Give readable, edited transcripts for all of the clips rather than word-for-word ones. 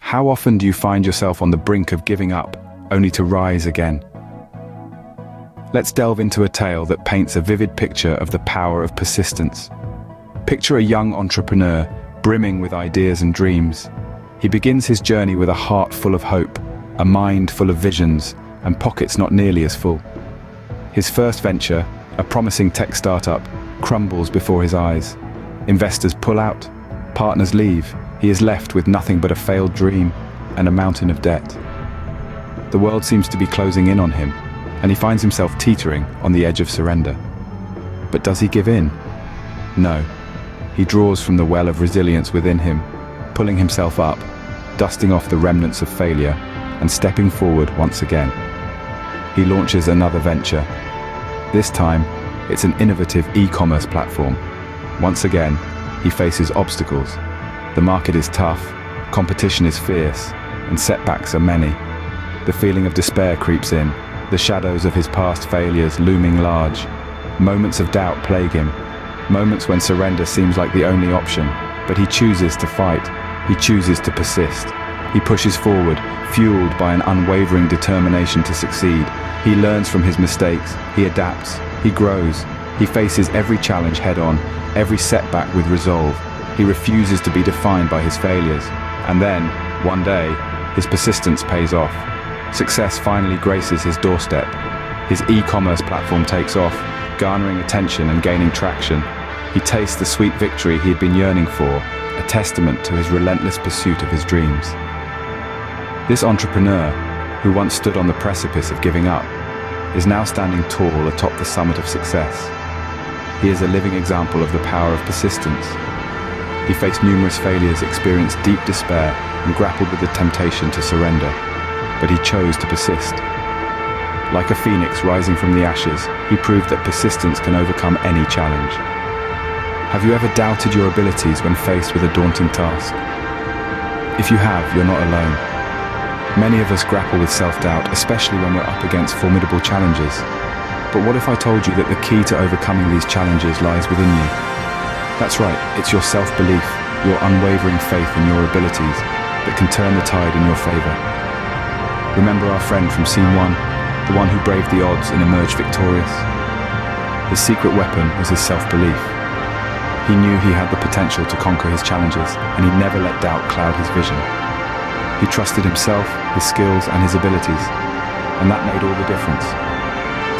How often do you find yourself on the brink of giving up, only to rise again? Let's delve into a tale that paints a vivid picture of the power of persistence. Picture a young entrepreneur, brimming with ideas and dreams. He begins his journey with a heart full of hope, a mind full of visions, and pockets not nearly as full. His first venture, a promising tech startup, crumbles before his eyes. Investors pull out, partners leave. He is left with nothing but a failed dream and a mountain of debt. The world seems to be closing in on him, and he finds himself teetering on the edge of surrender. But does he give in? No. He draws from the well of resilience within him, pulling himself up, dusting off the remnants of failure, and stepping forward once again. He launches another venture. This time, it's an innovative e-commerce platform. Once again, he faces obstacles. The market is tough, competition is fierce, and setbacks are many. The feeling of despair creeps in, the shadows of his past failures looming large. Moments of doubt plague him, moments when surrender seems like the only option, but he chooses to fight, he chooses to persist. He pushes forward, fueled by an unwavering determination to succeed. He learns from his mistakes, he adapts, he grows. He faces every challenge head-on, every setback with resolve. He refuses to be defined by his failures. And then, one day, his persistence pays off. Success finally graces his doorstep. His e-commerce platform takes off, garnering attention and gaining traction. He tastes the sweet victory he had been yearning for, a testament to his relentless pursuit of his dreams. This entrepreneur, who once stood on the precipice of giving up, is now standing tall atop the summit of success. He is a living example of the power of persistence. He faced numerous failures, experienced deep despair, and grappled with the temptation to surrender. But he chose to persist. Like a phoenix rising from the ashes, he proved that persistence can overcome any challenge. Have you ever doubted your abilities when faced with a daunting task? If you have, you're not alone. Many of us grapple with self-doubt, especially when we're up against formidable challenges. But what if I told you that the key to overcoming these challenges lies within you? That's right, it's your self-belief, your unwavering faith in your abilities that can turn the tide in your favor. Remember our friend from scene 1, the one who braved the odds and emerged victorious? His secret weapon was his self-belief. He knew he had the potential to conquer his challenges, and he never let doubt cloud his vision. He trusted himself, his skills, and his abilities, and that made all the difference.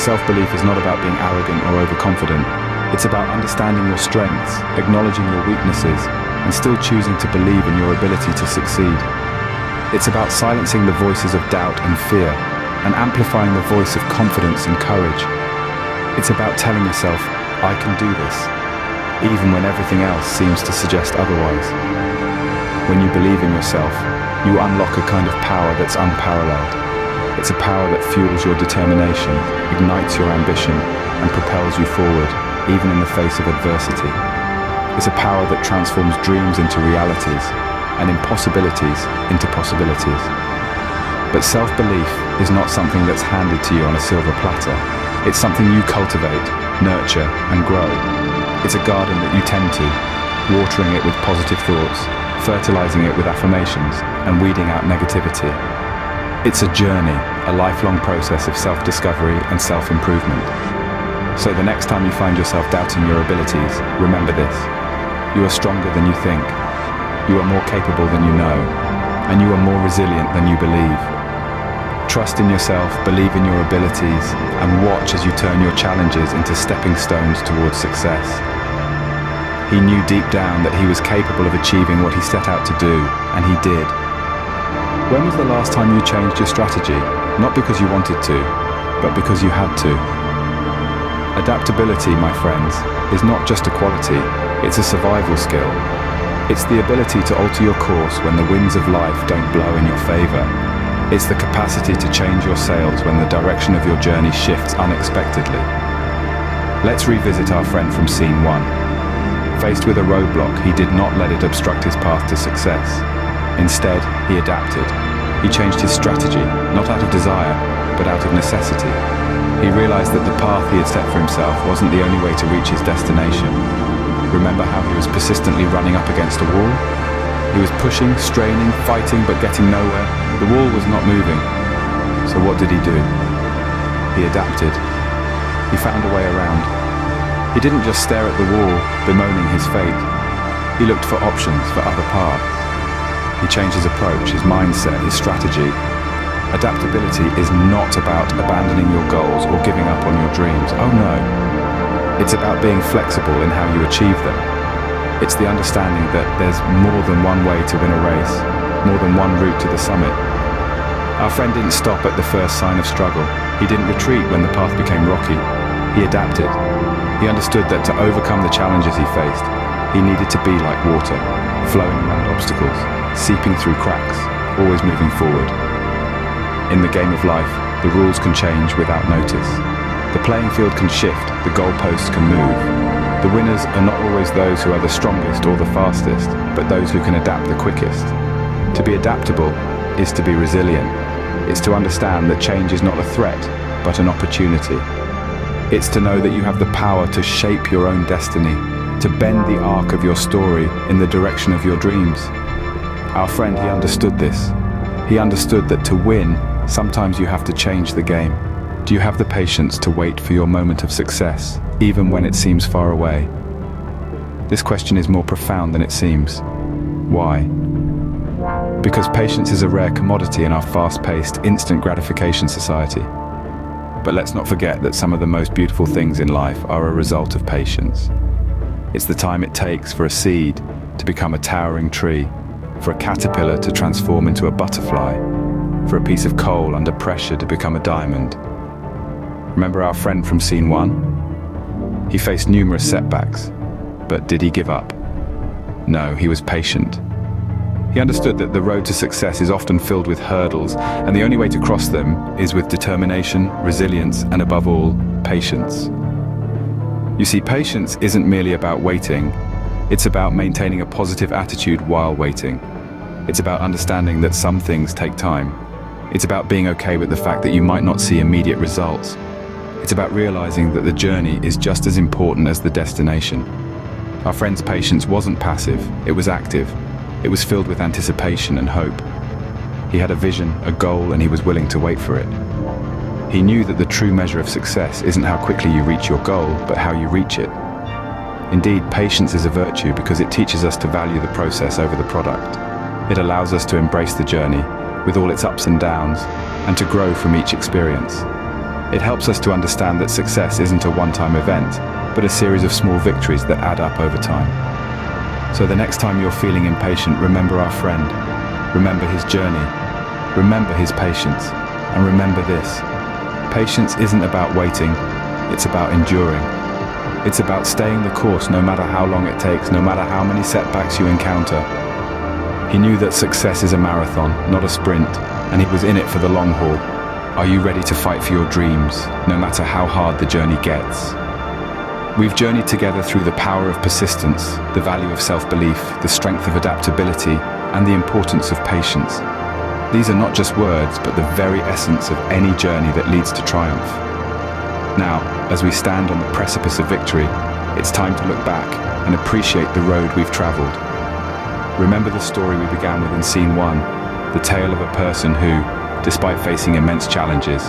Self-belief is not about being arrogant or overconfident. It's about understanding your strengths, acknowledging your weaknesses, and still choosing to believe in your ability to succeed. It's about silencing the voices of doubt and fear, and amplifying the voice of confidence and courage. It's about telling yourself, I can do this, even when everything else seems to suggest otherwise. When you believe in yourself, you unlock a kind of power that's unparalleled. It's a power that fuels your determination, ignites your ambition, and propels you forward, even in the face of adversity. It's a power that transforms dreams into realities, and impossibilities into possibilities. But self-belief is not something that's handed to you on a silver platter. It's something you cultivate, nurture, and grow. It's a garden that you tend to, watering it with positive thoughts, fertilizing it with affirmations, and weeding out negativity. It's a journey, a lifelong process of self-discovery and self-improvement. So the next time you find yourself doubting your abilities, remember this. You are stronger than you think. You are more capable than you know. And you are more resilient than you believe. Trust in yourself, believe in your abilities, and watch as you turn your challenges into stepping stones towards success. He knew deep down that he was capable of achieving what he set out to do, and he did. When was the last time you changed your strategy? Not because you wanted to, but because you had to. Adaptability, my friends, is not just a quality, it's a survival skill. It's the ability to alter your course when the winds of life don't blow in your favor. It's the capacity to change your sails when the direction of your journey shifts unexpectedly. Let's revisit our friend from scene 1. Faced with a roadblock, he did not let it obstruct his path to success. Instead, he adapted. He changed his strategy, not out of desire, but out of necessity. He realized that the path he had set for himself wasn't the only way to reach his destination. Remember how he was persistently running up against a wall? He was pushing, straining, fighting, but getting nowhere. The wall was not moving. So what did he do? He adapted. He found a way around. He didn't just stare at the wall, bemoaning his fate. He looked for options, for other paths. He changed his approach, his mindset, his strategy. Adaptability is not about abandoning your goals or giving up on your dreams. Oh no. It's about being flexible in how you achieve them. It's the understanding that there's more than one way to win a race, more than one route to the summit. Our friend didn't stop at the first sign of struggle. He didn't retreat when the path became rocky. He adapted. He understood that to overcome the challenges he faced, he needed to be like water, flowing around obstacles, seeping through cracks, always moving forward. In the game of life, the rules can change without notice. The playing field can shift, the goalposts can move. The winners are not always those who are the strongest or the fastest, but those who can adapt the quickest. To be adaptable is to be resilient. It's to understand that change is not a threat, but an opportunity. It's to know that you have the power to shape your own destiny, to bend the arc of your story in the direction of your dreams. Our friend, he understood this. He understood that to win, sometimes you have to change the game. Do you have the patience to wait for your moment of success, even when it seems far away? This question is more profound than it seems. Why? Because patience is a rare commodity in our fast-paced, instant gratification society. But let's not forget that some of the most beautiful things in life are a result of patience. It's the time it takes for a seed to become a towering tree, for a caterpillar to transform into a butterfly, for a piece of coal under pressure to become a diamond. Remember our friend from scene 1? He faced numerous setbacks, but did he give up? No, he was patient. He understood that the road to success is often filled with hurdles, and the only way to cross them is with determination, resilience, and above all, patience. You see, patience isn't merely about waiting. It's about maintaining a positive attitude while waiting. It's about understanding that some things take time. It's about being okay with the fact that you might not see immediate results. It's about realizing that the journey is just as important as the destination. Our friend's patience wasn't passive, it was active. It was filled with anticipation and hope. He had a vision, a goal, and he was willing to wait for it. He knew that the true measure of success isn't how quickly you reach your goal, but how you reach it. Indeed, patience is a virtue because it teaches us to value the process over the product. It allows us to embrace the journey, with all its ups and downs, and to grow from each experience. It helps us to understand that success isn't a one-time event, but a series of small victories that add up over time. So the next time you're feeling impatient, remember our friend, remember his journey, remember his patience, and remember this. Patience isn't about waiting, it's about enduring. It's about staying the course no matter how long it takes, no matter how many setbacks you encounter. He knew that success is a marathon, not a sprint, and he was in it for the long haul. Are you ready to fight for your dreams, no matter how hard the journey gets? We've journeyed together through the power of persistence, the value of self-belief, the strength of adaptability, and the importance of patience. These are not just words, but the very essence of any journey that leads to triumph. Now, as we stand on the precipice of victory, it's time to look back and appreciate the road we've traveled. Remember the story we began with in scene 1, the tale of a person who, despite facing immense challenges,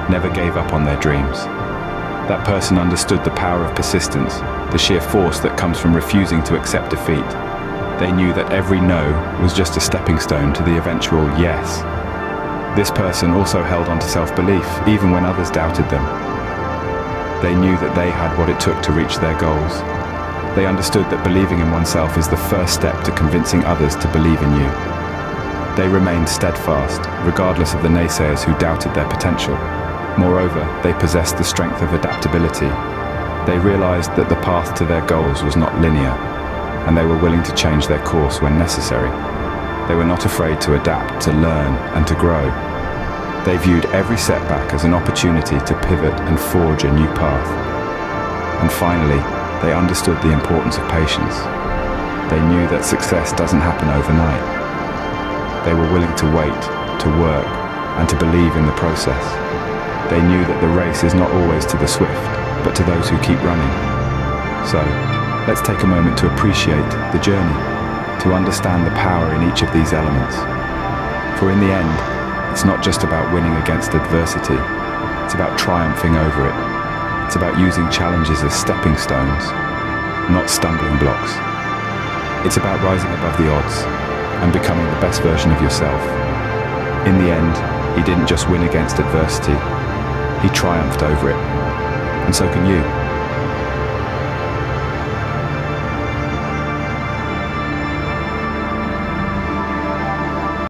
never gave up on their dreams. That person understood the power of persistence, the sheer force that comes from refusing to accept defeat. They knew that every no was just a stepping stone to the eventual yes. This person also held on to self-belief, even when others doubted them. They knew that they had what it took to reach their goals. They understood that believing in oneself is the first step to convincing others to believe in you. They remained steadfast, regardless of the naysayers who doubted their potential. Moreover, they possessed the strength of adaptability. They realized that the path to their goals was not linear, and they were willing to change their course when necessary. They were not afraid to adapt, to learn, and to grow. They viewed every setback as an opportunity to pivot and forge a new path. And finally, they understood the importance of patience. They knew that success doesn't happen overnight. They were willing to wait, to work, and to believe in the process. They knew that the race is not always to the swift, but to those who keep running. So, let's take a moment to appreciate the journey, to understand the power in each of these elements. For in the end, it's not just about winning against adversity, it's about triumphing over it. It's about using challenges as stepping stones, not stumbling blocks. It's about rising above the odds and becoming the best version of yourself. In the end, he didn't just win against adversity, he triumphed over it. And so can you.